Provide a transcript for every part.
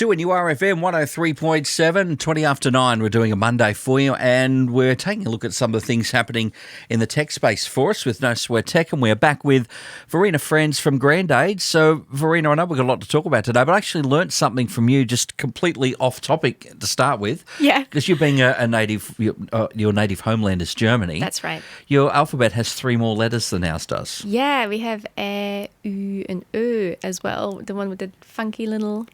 2 and URFM 103.7, 20 after 9. We're doing a Monday for you, and we're taking a look at some of the things happening in the tech space for us with No Sweat Tech, and we're back with Verena Franz from Grandade. So, Verena, I know we've got a lot to talk about today, but I actually learnt something from you just completely off topic to start with. Yeah. Because you being a native, your native homeland is Germany. That's right. Your alphabet has 3 more letters than ours does. Yeah, we have U, and Ö as well, the one with the funky little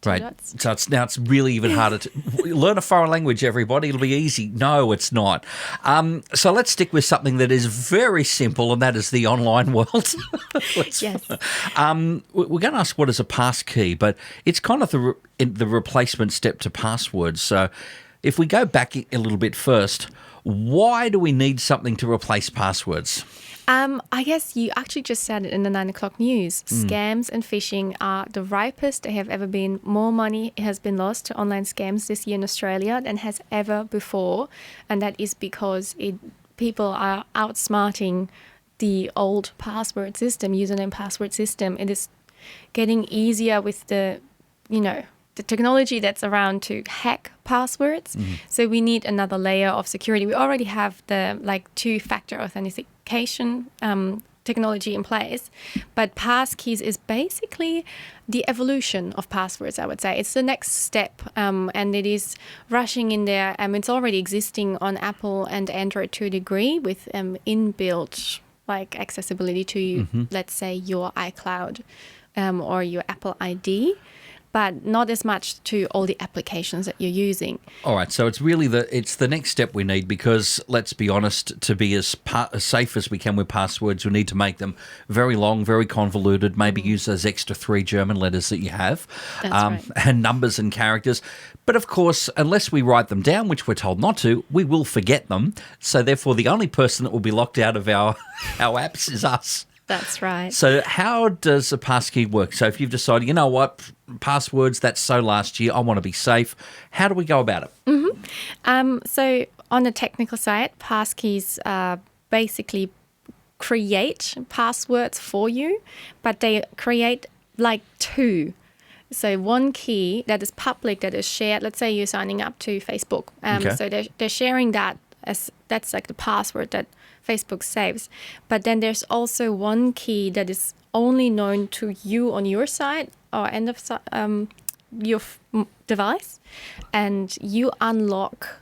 Right. dots. So it's really even harder to learn a foreign language, everybody. It'll be easy. No, it's not. So let's stick with something that is very simple, and that is the online world. Yes. We're going to ask what is a passkey, but it's kind of the replacement step to passwords. So if we go back a little bit first, why do we need something to replace passwords? I guess you actually just said it in the 9 o'clock news. Scams and phishing are the ripest they have ever been. More money has been lost to online scams this year in Australia than has ever before. And that is because people are outsmarting the old password system, username password system. It is getting easier with the technology that's around to hack passwords. So we need another layer of security. We already have the two-factor authentication technology in place, but Passkeys is basically the evolution of passwords, I would say. It's the next step, and it is rushing in there. It's already existing on Apple and Android to a degree with inbuilt accessibility to, let's say, your iCloud or your Apple ID, but not as much to all the applications that you're using. All right, so it's really the next step we need, because let's be honest, to be as safe as we can with passwords, we need to make them very long, very convoluted, maybe use those extra 3 German letters that you have, That's right. and numbers and characters. But of course, unless we write them down, which we're told not to, we will forget them. So therefore, the only person that will be locked out of our apps is us. That's right. So how does a passkey work? So if you've decided, you know what, passwords, that's so last year, I want to be safe, how do we go about it? So on the technical side, passkeys basically create passwords for you, but they create 2. So one key that is public, that is shared. Let's say you're signing up to Facebook. Okay. So they're sharing that as that's the password that Facebook saves. But then there's also one key that is only known to you on your side or end of your device, and you unlock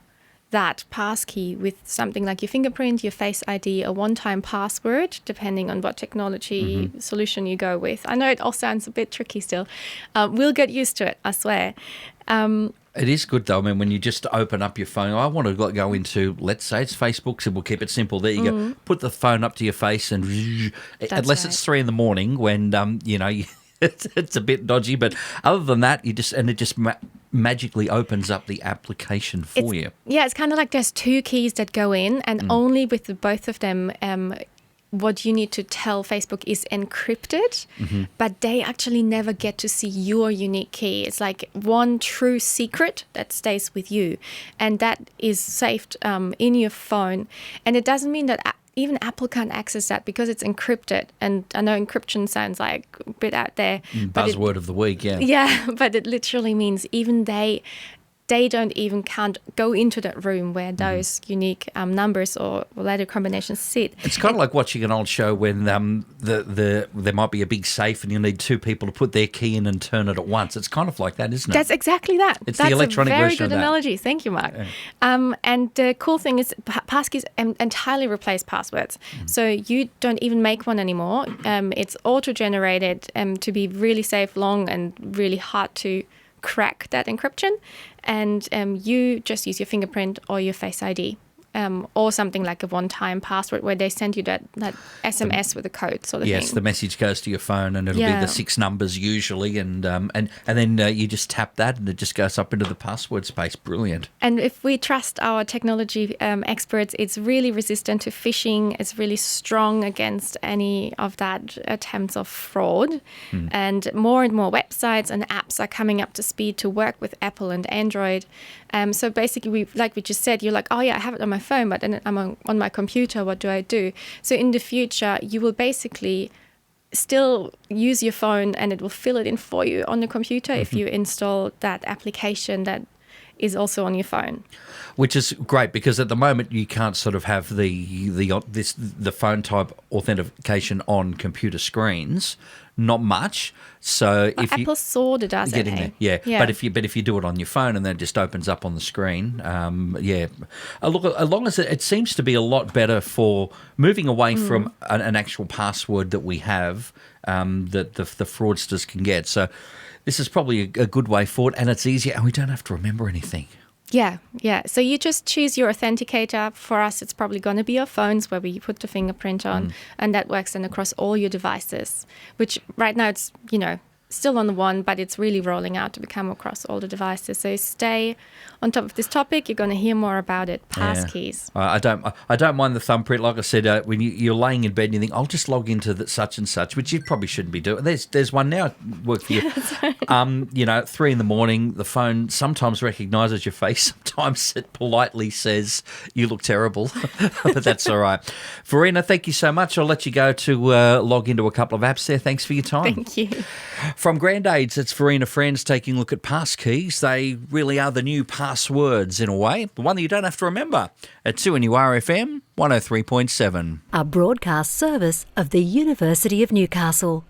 that passkey with something like your fingerprint, your Face ID, a one-time password, depending on what technology solution you go with. I know it all sounds a bit tricky still. We'll get used to it, I swear. It is good, though. I mean, when you just open up your phone, I want to go into, let's say it's Facebook, so we'll keep it simple. There you go. Put the phone up to your face, and unless it's 3 a.m. when, it's a bit dodgy. But other than that, it just magically opens up the application for you. Yeah, it's kind of like there's 2 keys that go in, and only with both of them, what you need to tell Facebook is encrypted, but they actually never get to see your unique key. It's like one true secret that stays with you, and that is saved in your phone. And it doesn't mean that even Apple can't access that because it's encrypted. And I know encryption sounds like a bit out there. Buzzword of the week, yeah. Yeah, but it literally means even they can't go into that room where those unique numbers or letter combinations sit. It's kind of like watching an old show when there might be a big safe and you need 2 people to put their key in and turn it at once. It's kind of like that, isn't it? That's exactly that. It's That's the electronic a very version good of that. analogy. Thank you, Mark. Yeah. And the cool thing is passkeys entirely replace passwords. So you don't even make one anymore. It's auto-generated to be really safe, long, and really hard to crack that encryption, and you just use your fingerprint or your Face ID. Or something like a one-time password where they send you that SMS with a code sort of thing. Yes, the message goes to your phone and it'll be the 6 numbers usually, and then you just tap that and it just goes up into the password space. Brilliant. And if we trust our technology experts, it's really resistant to phishing. It's really strong against any of that attempts of fraud. And more websites and apps are coming up to speed to work with Apple and Android. So basically, like we just said, you're like, oh yeah, I have it on my phone, but then I'm on my computer. What do I do? So in the future, you will basically still use your phone and it will fill it in for you on the computer if you install that application that is also on your phone. Which is great, because at the moment you can't sort of have the phone type authentication on computer screens. Not much. So if Apple sort of does it. There, yeah. But if you do it on your phone and then it just opens up on the screen, Look, as long as it seems to be a lot better for moving away from an actual password that we have that the fraudsters can get. So this is probably a good way forward, and it's easier, and we don't have to remember anything. Yeah. So you just choose your authenticator. For us, it's probably going to be our phones where we put the fingerprint on, and that works then across all your devices, which right now it's, still on the one, but it's really rolling out to become across all the devices. So stay on top of this topic. You're going to hear more about it. Passkeys. I don't mind the thumbprint. Like I said, when you're laying in bed and you think, I'll just log into such and such, which you probably shouldn't be doing. There's one now work for you. 3 a.m, the phone sometimes recognises your face. Sometimes it politely says you look terrible, but that's all right. Verena, thank you so much. I'll let you go to log into a couple of apps there. Thanks for your time. Thank you. From Grandaids, it's Verena Franz taking a look at passkeys. They really are the new passwords in a way, the one that you don't have to remember. At 2NURFM 103.7. A broadcast service of the University of Newcastle.